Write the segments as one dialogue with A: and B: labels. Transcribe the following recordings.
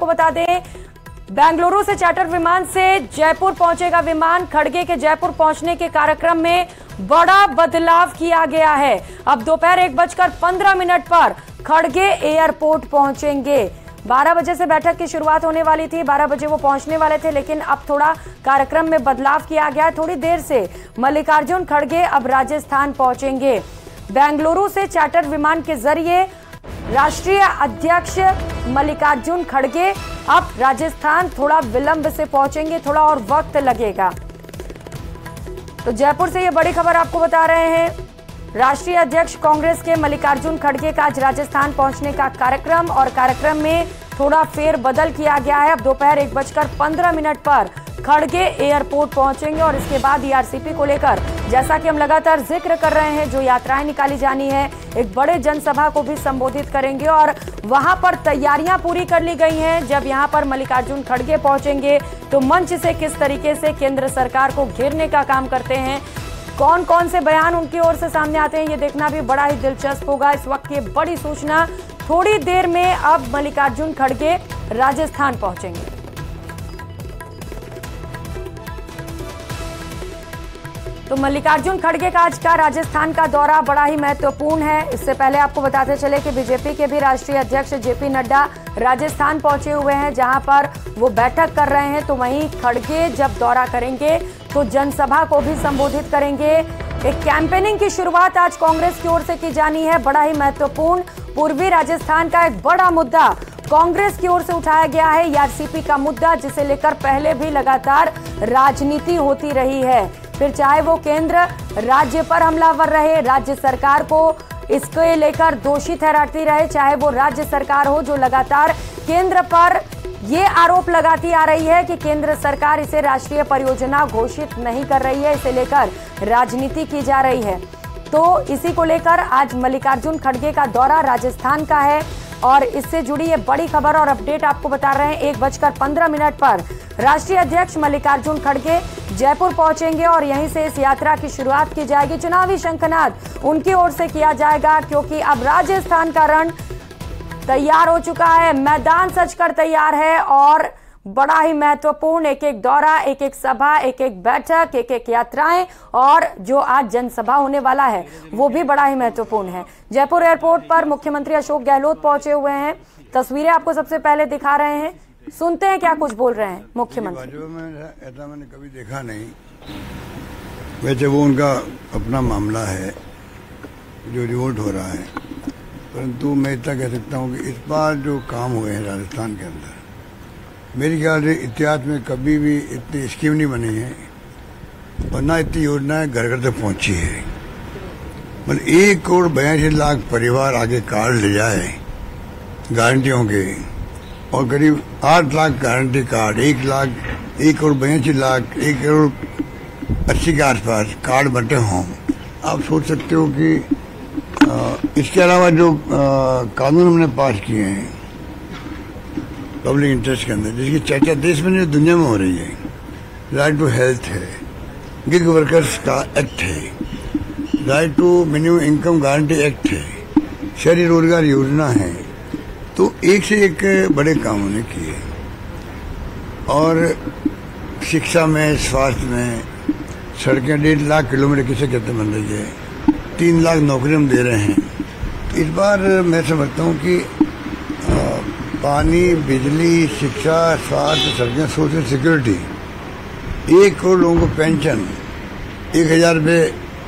A: बता दें, बेंगलुरु से चार्टर विमान से जयपुर पहुंचेगा विमान। खड़गे के जयपुर पहुंचने के कार्यक्रम में बड़ा बदलाव किया गया है। अब दोपहर 1:15 पर खड़गे एयरपोर्ट पहुंचेंगे। 12 बजे से बैठक की शुरुआत होने वाली थी, 12 बजे वो पहुंचने वाले थे, लेकिन अब थोड़ा कार्यक्रम में बदलाव किया गया है। थोड़ी देर से मल्लिकार्जुन खड़गे अब राजस्थान पहुंचेंगे। बेंगलुरु से चार्टर विमान के जरिए राष्ट्रीय अध्यक्ष मल्लिकार्जुन खड़गे अब राजस्थान थोड़ा विलंब से पहुंचेंगे, थोड़ा और वक्त लगेगा। तो जयपुर से ये बड़ी खबर आपको बता रहे हैं। राष्ट्रीय अध्यक्ष कांग्रेस के मल्लिकार्जुन खड़गे का आज राजस्थान पहुंचने का कार्यक्रम, और कार्यक्रम में थोड़ा फेरबदल किया गया है। अब दोपहर 1:15 पर खड़गे एयरपोर्ट पहुंचेंगे और इसके बाद ईआरसीपी को लेकर, जैसा कि हम लगातार जिक्र कर रहे हैं, जो यात्राएं निकाली जानी है, एक बड़े जनसभा को भी संबोधित करेंगे और वहां पर तैयारियां पूरी कर ली गई हैं। जब यहां पर मल्लिकार्जुन खड़गे पहुंचेंगे तो मंच से किस तरीके से केंद्र सरकार को घेरने का काम करते हैं, कौन कौन से बयान उनकी ओर से सामने आते हैं, ये देखना भी बड़ा ही दिलचस्प होगा। इस वक्त ये बड़ी सूचना, थोड़ी देर में अब मल्लिकार्जुन खड़गे राजस्थान पहुंचेंगे। तो मल्लिकार्जुन खड़गे का आज का राजस्थान का दौरा बड़ा ही महत्वपूर्ण है। इससे पहले आपको बताते चले कि बीजेपी के भी राष्ट्रीय अध्यक्ष जेपी नड्डा राजस्थान पहुंचे हुए हैं, जहां पर वो बैठक कर रहे हैं। तो वहीं खड़गे जब दौरा करेंगे तो जनसभा को भी संबोधित करेंगे। एक कैंपेनिंग की शुरुआत आज कांग्रेस की ओर से की जानी है, बड़ा ही महत्वपूर्ण। पूर्वी राजस्थान का एक बड़ा मुद्दा कांग्रेस की ओर से उठाया गया है, ईआरसीपी का मुद्दा, जिसे लेकर पहले भी लगातार राजनीति होती रही है। फिर चाहे वो केंद्र राज्य पर हमलावर रहे, राज्य सरकार को इसके लेकर दोषी ठहराती रहे, चाहे वो राज्य सरकार हो जो लगातार केंद्र पर ये आरोप लगाती आ रही है कि केंद्र सरकार इसे राष्ट्रीय परियोजना घोषित नहीं कर रही है, इसे लेकर राजनीति की जा रही है। तो इसी को लेकर आज मल्लिकार्जुन खड़गे का दौरा राजस्थान का है और इससे जुड़ी ये बड़ी खबर और अपडेट आपको बता रहे हैं। 1:15 पर राष्ट्रीय अध्यक्ष मल्लिकार्जुन खड़गे जयपुर पहुंचेंगे और यहीं से इस यात्रा की शुरुआत की जाएगी। चुनावी शंखनाद उनकी ओर से किया जाएगा, क्योंकि अब राजस्थान का रण तैयार हो चुका है, मैदान सजकर तैयार है और बड़ा ही महत्वपूर्ण एक एक दौरा, एक एक सभा, एक एक बैठक, एक एक यात्राएं और जो आज जनसभा होने वाला है वो भी बड़ा ही महत्वपूर्ण है। जयपुर एयरपोर्ट पर मुख्यमंत्री अशोक गहलोत पहुंचे हुए हैं। तस्वीरें आपको सबसे पहले दिखा रहे हैं, सुनते हैं क्या कुछ बोल रहे हैं मुख्यमंत्री।
B: ऐसा मैंने कभी देखा नहीं, वैसे वो उनका अपना मामला है जो रिवोल्ट हो रहा है, परंतु मैं इतना कह सकता हूँ कि इस बार जो काम हुए हैं राजस्थान के अंदर, मेरे ख्याल से इतिहास में कभी भी इतनी स्कीम नहीं बनी है और ना इतनी योजनाएं घर घर तक पहुंची है। मतलब 1,82,00,000 परिवार आगे कार्ड ले जाए गारंटियों के, और करीब 8 लाख गारंटी कार्ड, 1,82,00,000, 1,80,00,000 के आसपास कार्ड बंटे हों। आप सोच सकते हो कि इसके अलावा जो कानून हमने पास किए हैं पब्लिक इंटरेस्ट के अंदर, जिसकी चर्चा देश में नहीं दुनिया में हो रही है, राइट टू हेल्थ है, गिग वर्कर्स का एक्ट है, right to minimum income guarantee act है, शहरी रोजगार योजना है, तो एक से एक बड़े काम होने किए। और शिक्षा में, स्वास्थ्य में, सड़कें 1.5 लाख किलोमीटर किसे कहते बन रही है, 3 लाख नौकरी हम दे रहे हैं। इस बार मैं समझता हूँ कि पानी, बिजली, शिक्षा, स्वास्थ्य, सड़कें, सोशल सिक्योरिटी, 1 करोड़ लोगों को पेंशन 1,000 रुपये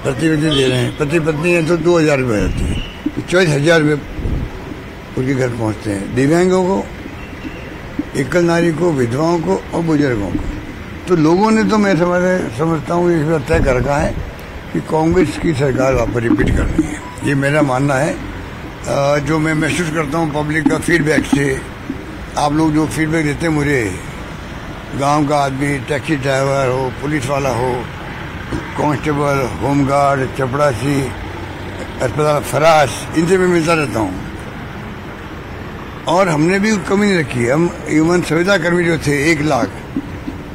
B: प्रति व्यक्ति दे रहे हैं, प्रति पत्नी है तो 2,000 रुपये रहती है, 24,000 रुपये उनके घर पहुंचते हैं। दिव्यांगों को, एकल नारी को, विधवाओं को और बुजुर्गों को। तो लोगों ने तो मैं समझता हूँ इस बार तय कर रखा है कि कांग्रेस की सरकार वापस रिपीट करनी है। ये मेरा मानना है, जो मैं महसूस करता हूँ पब्लिक का फीडबैक से। आप लोग जो फीडबैक देते हैं मुझे, गांव का आदमी, टैक्सी ड्राइवर हो, पुलिस वाला हो, कांस्टेबल, होमगार्ड, चपड़ासी, अस्पताल फराश, इनसे मैं मिलता रहता हूँ और हमने भी कमी नहीं रखी। हम इवन संविदा कर्मी जो थे 1 लाख,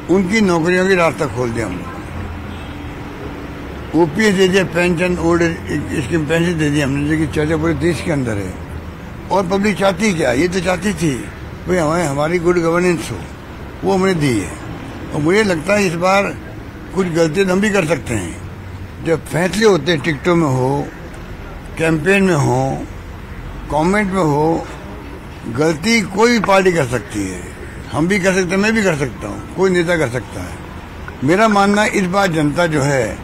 B: उनकी नौकरियों की रास्ता खोल दिया हमने। ओपीएस दे दिया, पेंशन, ओल्ड स्कीम पेंशन दे दी हमने, जो कि चर्चा पूरे देश के अंदर है। और पब्लिक चाहती क्या, ये तो चाहती थी भाई हमारी गुड गवर्नेंस हो, वो हमने दी है। और मुझे लगता है इस बार कुछ गलतियां हम भी कर सकते हैं। जब फैसले होते हैं, टिकटों में हो, कैंपेन में हो, कमेंट में हो, गलती कोई भी पार्टी कर सकती है। हम भी कर सकते हैं, मैं भी कर सकता हूँ, कोई नेता कर सकता है। मेरा मानना है इस बार जनता जो है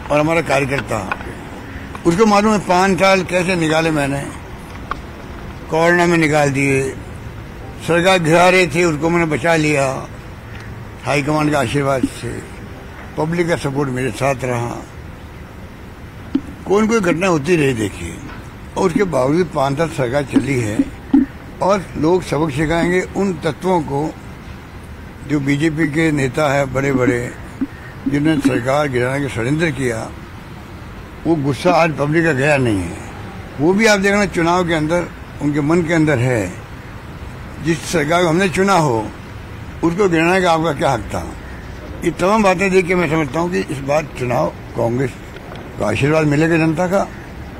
B: और हमारा कार्यकर्ता, उसको मालूम है 5 साल कैसे निकाले मैंने। कोरोना में निकाल दिए, सरकार गिरा रहे थे, उसको मैंने बचा लिया हाईकमान के आशीर्वाद से। पब्लिक का सपोर्ट मेरे साथ रहा। कोई न कोई घटना होती रही देखिए, और उसके बावजूद 5 साल सरकार चली है। और लोग सबक सिखाएंगे उन तत्वों को जो बीजेपी के नेता है बड़े बड़े, जिन्होंने सरकार गिराने का षड्यंत्र किया। वो गुस्सा आज पब्लिक का गया नहीं है। वो भी आप देखना चुनाव के अंदर उनके मन के अंदर है। जिस सरकार को हमने चुना हो उसको गिराने का आपका क्या हक था। ये तमाम बातें देख के मैं समझता हूँ कि इस बार चुनाव कांग्रेस का आशीर्वाद मिलेगा जनता का,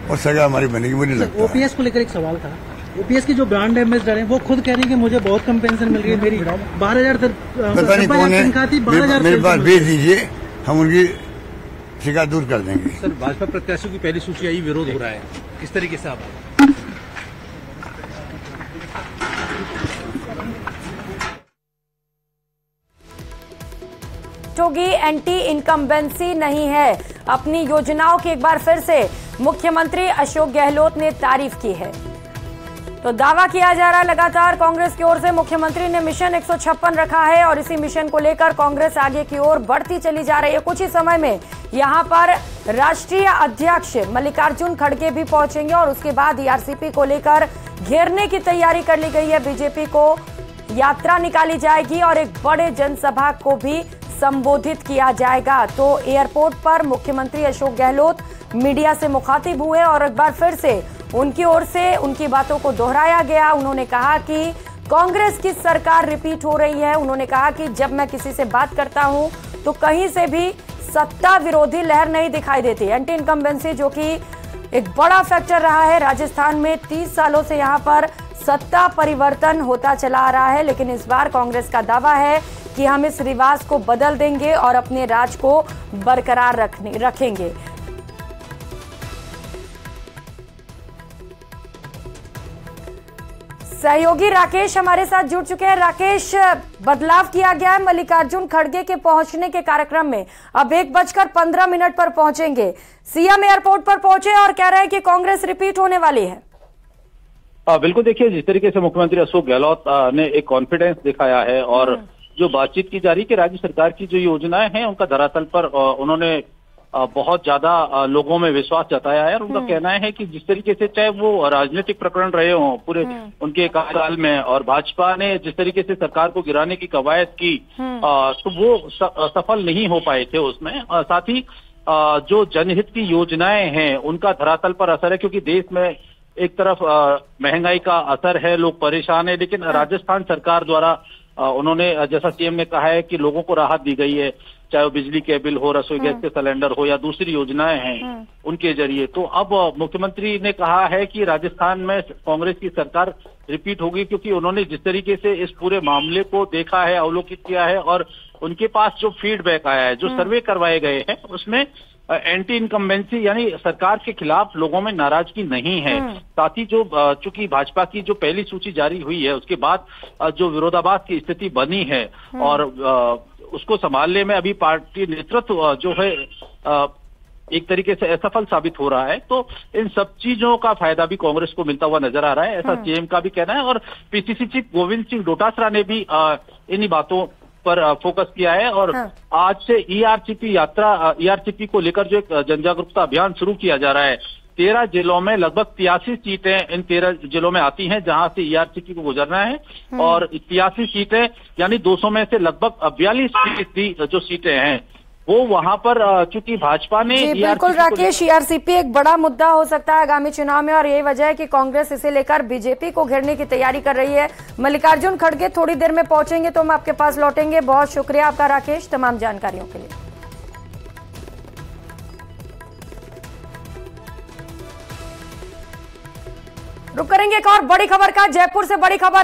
B: और सरकार हमारी बनेगी। मुझे लगता है
C: ओपीएस को लेकर एक सवाल था। ओपीएस की जो ब्रांड एम्बेसडर हैं वो खुद कह रही है कि मुझे बहुत कम पेंशन मिल रही है, मेरी 12,000
B: पता नहीं कौन है, मेरे पास भेज दीजिए, हम उनकी शिकायत दूर कर देंगे।
D: सर, भाजपा प्रत्याशियों की पहली सूची आई, विरोध हो रहा है, किस तरीके से आप?
A: होगी एंटी इनकम्बेंसी नहीं है। अपनी योजनाओं की एक बार फिर से मुख्यमंत्री अशोक गहलोत ने तारीफ की है। तो दावा किया जा रहा है लगातार कांग्रेस की ओर से मुख्यमंत्री ने मिशन 156 रखा है और इसी मिशन को लेकर कांग्रेस आगे की ओर बढ़ती चली जा रही है। कुछ ही समय में यहां पर राष्ट्रीय अध्यक्ष मल्लिकार्जुन खड़गे भी पहुंचेंगे और उसके बाद ईआरसीपी को लेकर घेरने की तैयारी कर ली गई है। बीजेपी को यात्रा निकाली जाएगी और एक बड़े जनसभा को भी संबोधित किया जाएगा। तो एयरपोर्ट पर मुख्यमंत्री अशोक गहलोत मीडिया से मुखातिब हुए और एक बार फिर से उनकी ओर से उनकी बातों को दोहराया गया। उन्होंने कहा कि कांग्रेस की सरकार रिपीट हो रही है। उन्होंने कहा कि जब मैं किसी से बात करता हूं तो कहीं से भी सत्ता विरोधी लहर नहीं दिखाई देती। एंटी इनकम्बेंसी जो कि एक बड़ा फैक्टर रहा है राजस्थान में, 30 सालों से यहां पर सत्ता परिवर्तन होता चला आ रहा है, लेकिन इस बार कांग्रेस का दावा है कि हम इस रिवाज को बदल देंगे और अपने राज को बरकरार रखेंगे। सहयोगी राकेश हमारे साथ जुड़ चुके हैं। राकेश, बदलाव किया गया है मल्लिकार्जुन खड़गे के पहुंचने के कार्यक्रम में। अब 1:15 पर पहुंचेंगे। सीएम एयरपोर्ट पर पहुंचे और कह रहे हैं कि कांग्रेस रिपीट होने वाली है।
D: बिल्कुल, देखिए जिस तरीके से मुख्यमंत्री अशोक गहलोत ने एक कॉन्फिडेंस दिखाया है और जो बातचीत की जा रही है कि राज्य सरकार की जो योजनाएं हैं उनका धरातल पर उन्होंने बहुत ज्यादा लोगों में विश्वास जताया है। और उनका कहना है कि जिस तरीके से चाहे वो राजनीतिक प्रकरण रहे हों पूरे उनके कार्यकाल में और भाजपा ने जिस तरीके से सरकार को गिराने की कवायद की तो वो सफल नहीं हो पाए थे उसमें। साथ ही जो जनहित की योजनाएं हैं उनका धरातल पर असर है, क्योंकि देश में एक तरफ महंगाई का असर है, लोग परेशान है, लेकिन राजस्थान सरकार द्वारा उन्होंने जैसा सीएम ने कहा है कि लोगों को राहत दी गई है, चाहे वो बिजली के बिल हो, रसोई गैस के सिलेंडर हो या दूसरी योजनाएं हैं उनके जरिए। तो अब मुख्यमंत्री ने कहा है कि राजस्थान में कांग्रेस की सरकार रिपीट होगी, क्योंकि उन्होंने जिस तरीके से इस पूरे मामले को देखा है, अवलोकित किया है और उनके पास जो फीडबैक आया है, जो सर्वे करवाए गए हैं, उसमें एंटी इनकम्बेंसी यानी सरकार के खिलाफ लोगों में नाराजगी नहीं है। साथ ही जो चूंकि भाजपा की जो पहली सूची जारी हुई है उसके बाद जो विरोधाभास की स्थिति बनी है और उसको संभालने में अभी पार्टी नेतृत्व जो है एक तरीके से असफल साबित हो रहा है। तो इन सब चीजों का फायदा भी कांग्रेस को मिलता हुआ नजर आ रहा है, ऐसा सीएम का भी कहना है। और पीसीसी चीफ गोविंद सिंह डोटासरा ने भी इन्हीं बातों पर फोकस किया है और आज से ईआरसीपी को लेकर जो एक जनजागरूकता अभियान शुरू किया जा रहा है। 13 जिलों में लगभग 83 सीटें इन 13 जिलों में आती हैं जहां से ईआरसीपी को गुजरना है और 83 सीटें यानी 200 में से लगभग 42% जो सीटें हैं वो वहां पर चूंकि भाजपा ने
A: बिल्कुल राकेश, ईआरसीपी एक बड़ा मुद्दा हो सकता है आगामी चुनाव में और यही वजह है कि कांग्रेस इसे लेकर बीजेपी को घेरने की तैयारी कर रही है। मल्लिकार्जुन खड़गे थोड़ी देर में पहुंचेंगे तो हम आपके पास लौटेंगे। बहुत शुक्रिया आपका राकेश तमाम जानकारियों के लिए। रुक करेंगे एक और बड़ी खबर का। जयपुर से बड़ी खबर